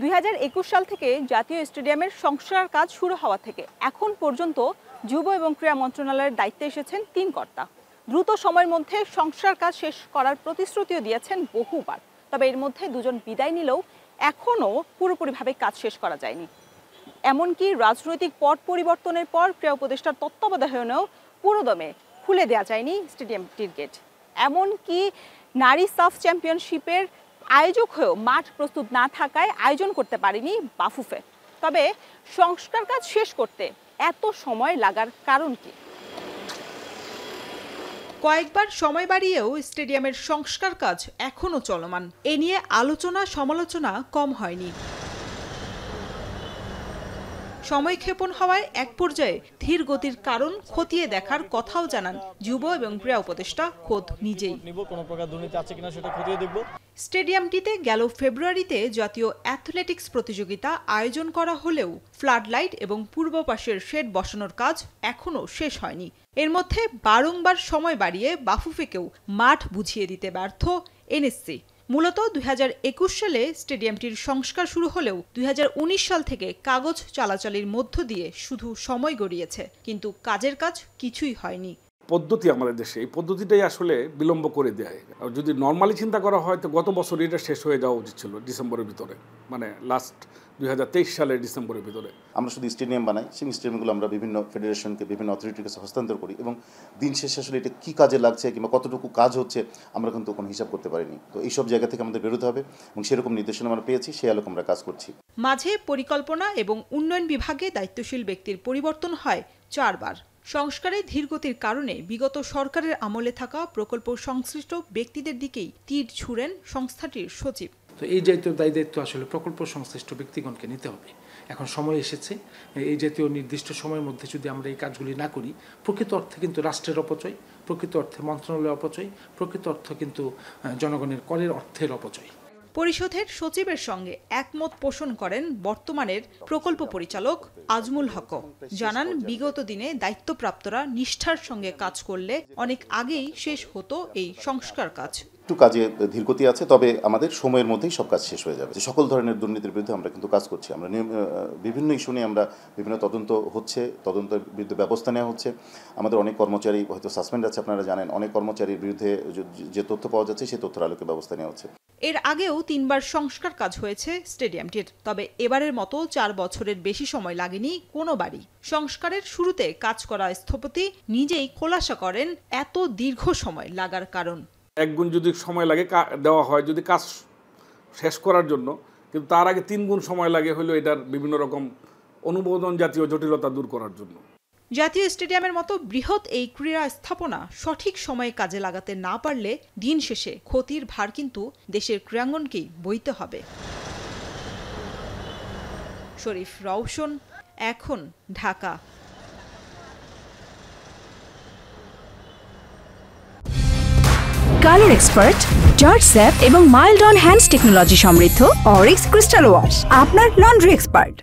2021 সাল থেকে জাতীয় স্টেডিয়ামের সংস্কার কাজ শুরু হওয়া থেকে এখন পর্যন্ত যুব এবং ক্রীড়া মন্ত্রণালয়ের দায়িত্বে এসেছেন 3 কর্তা। দ্রুত সময়ের মধ্যে সংস্কার কাজ শেষ করার প্রতিশ্রুতিও দিয়েছেন বহুবার। তবে এর মধ্যে দুজন বিদায় নিলেও এখনও পুরোপুরিভাবে কাজ শেষ করা যায়নি। এমনকি রাজনৈতিক পট পরিবর্তনের পর ক্রীড়া উপদেষ্টার তত্ত্বাবধানেও পুরোদমে খুলে দেওয়া যায়নি স্টেডিয়ামটির গেট। এমনকি নারী সাফ চ্যাম্পিয়নশিপের আয়োজক হয়েও মাঠ প্রস্তুত না থাকায় আয়োজন করতে পারেনি বাফুফে। তবে সংস্কার কাজ শেষ করতে এত সময় লাগার কারণ কি? কয়েকবার সময় বাড়িয়েও স্টেডিয়ামের সংস্কার কাজ এখনও চলমান। এ নিয়ে আলোচনা সমালোচনা কম হয়নি। সময়ক্ষেপণ হওয়ায় এক পর্যায়ে ধীর গতির কারণ খতিয়ে দেখার কথাও জানান যুব এবং ক্রীড়া উপদেষ্টা খোদ নিজেই। স্টেডিয়ামটিতে গেল ফেব্রুয়ারিতে জাতীয় অ্যাথলেটিক্স প্রতিযোগিতা আয়োজন করা হলেও ফ্লাড লাইট এবং পূর্ব পাশের শেড বসানোর কাজ এখনও শেষ হয়নি। এর মধ্যে বারংবার সময় বাড়িয়ে বাফুফেকেও মাঠ বুঝিয়ে দিতে ব্যর্থ এনএসসি। মূলত 2021 সালে স্টেডিয়ামটির সংস্কার শুরু হলেও 2019 সাল থেকে কাগজ চালাচালির মধ্য দিয়ে শুধু সময় গড়িয়েছে, কিন্তু কাজের কাজ কিছুই হয়নি। পদ্ধতি আমাদের দেশে এই পদ্ধতিটাই আসলে বিলম্ব করে দেয়। যদি নর্মালি চিন্তা করা হয় তো গত বছর এটা শেষ হয়ে যাওয়া উচিত ছিল ডিসেম্বরের ভিতরে, মানে লাস্ট 2023 সালের ডিসেম্বরের ভিতরে। আমরা শুধু স্টেডিয়াম বানাই, সেই স্টেডিয়ামগুলো আমরা বিভিন্ন ফেডারেশনকে বিভিন্ন অথরিটির কাছে হস্তান্তর করি এবং দিন শেষে আসলে এটা কী কাজে লাগছে কিংবা কতটুকু কাজ হচ্ছে আমরা কিন্তু কোনো হিসাব করতে পারিনি। তো এইসব জায়গা থেকে আমাদের বেরোতে হবে এবং সেরকম নির্দেশনা আমরা পেয়েছি, সেই আলোকে আমরা কাজ করছি। মাঝে পরিকল্পনা এবং উন্নয়ন বিভাগে দায়িত্বশীল ব্যক্তির পরিবর্তন হয় 4 বার। সংস্কারে ধীরগতির কারণে বিগত সরকারের আমলে থাকা প্রকল্প সংশ্লিষ্ট ব্যক্তিদের দিকেই তীর ছুঁড়েন সংস্থাটির সচিব। তো এই দায়িত্ব আসলে প্রকল্প সংশ্লিষ্ট ব্যক্তিগণকে নিতে হবে। এখন সময় এসেছে, এই জাতীয় নির্দিষ্ট সময়ের মধ্যে যদি আমরা এই কাজগুলি না করি, প্রকৃত অর্থে কিন্তু রাষ্ট্রের অপচয়, প্রকৃত অর্থে মন্ত্রণালয়ের অপচয়, প্রকৃত অর্থ কিন্তু জনগণের করের অর্থের অপচয়। পরিষদের সচিবের সঙ্গে একমত পোষণ করেন বর্তমানের প্রকল্প পরিচালক আজমুল হক। জানান বিগত দিনে দায়িত্বপ্রাপ্তরা নিষ্ঠার সঙ্গে কাজ করলে অনেক আগেই শেষ হতো এই সংস্কার কাজ। একটু কাজে ধীরগতি আছে, তবে আমাদের সময়ের মধ্যেই সব কাজ শেষ হয়ে যাবে। সকল ধরনের দুর্নীতির বিরুদ্ধে আমরা কিন্তু কাজ করছি। আমরা বিভিন্ন ইস্যু নিয়ে আমরা বিভিন্ন তদন্ত হচ্ছে, তদন্তের বিরুদ্ধে ব্যবস্থা নেওয়া হচ্ছে। আমাদের অনেক কর্মচারী হয়তো সাসপেন্ড আছে, আপনারা জানেন। অনেক কর্মচারীর বিরুদ্ধে যে তথ্য পাওয়া যাচ্ছে সেই তথ্যের আলোকে ব্যবস্থা নেওয়া হচ্ছে। এর আগেও 3 বার সংস্কার কাজ হয়েছে স্টেডিয়ামটির, তবে এবারের মতো 4 বছরের বেশি সময় লাগেনি কোনোবারই। সংস্কারের শুরুতে কাজ করা স্থপতি নিজেই খোলাসা করেন এত দীর্ঘ সময় লাগার কারণ। একগুণ যদি সময় লাগে দেওয়া হয় যদি কাজ শেষ করার জন্য, কিন্তু তার আগে 3 গুণ সময় লাগে হলো এটার বিভিন্ন রকম অনুমোদন জাতীয় জটিলতা দূর করার জন্য। জাতীয় স্টেডিয়ামের মতো বৃহৎ এই ক্রীড়া স্থাপনা সঠিক সময়ে কাজে লাগাতে না পারলে দিন শেষে ক্ষতির ভার কিন্তু দেশের ক্রীড়াঙ্গনকেই বইতে হবে। শরীফ রওশন, এখন, Dhaka. Colour expert, George sap এবং মাইল্ড অন হ্যান্ডস টেকনোলজি সমৃদ্ধ অরিক্স ক্রিস্টাল ওয়াশ আপনার লন্ড্রি এক্সপার্ট।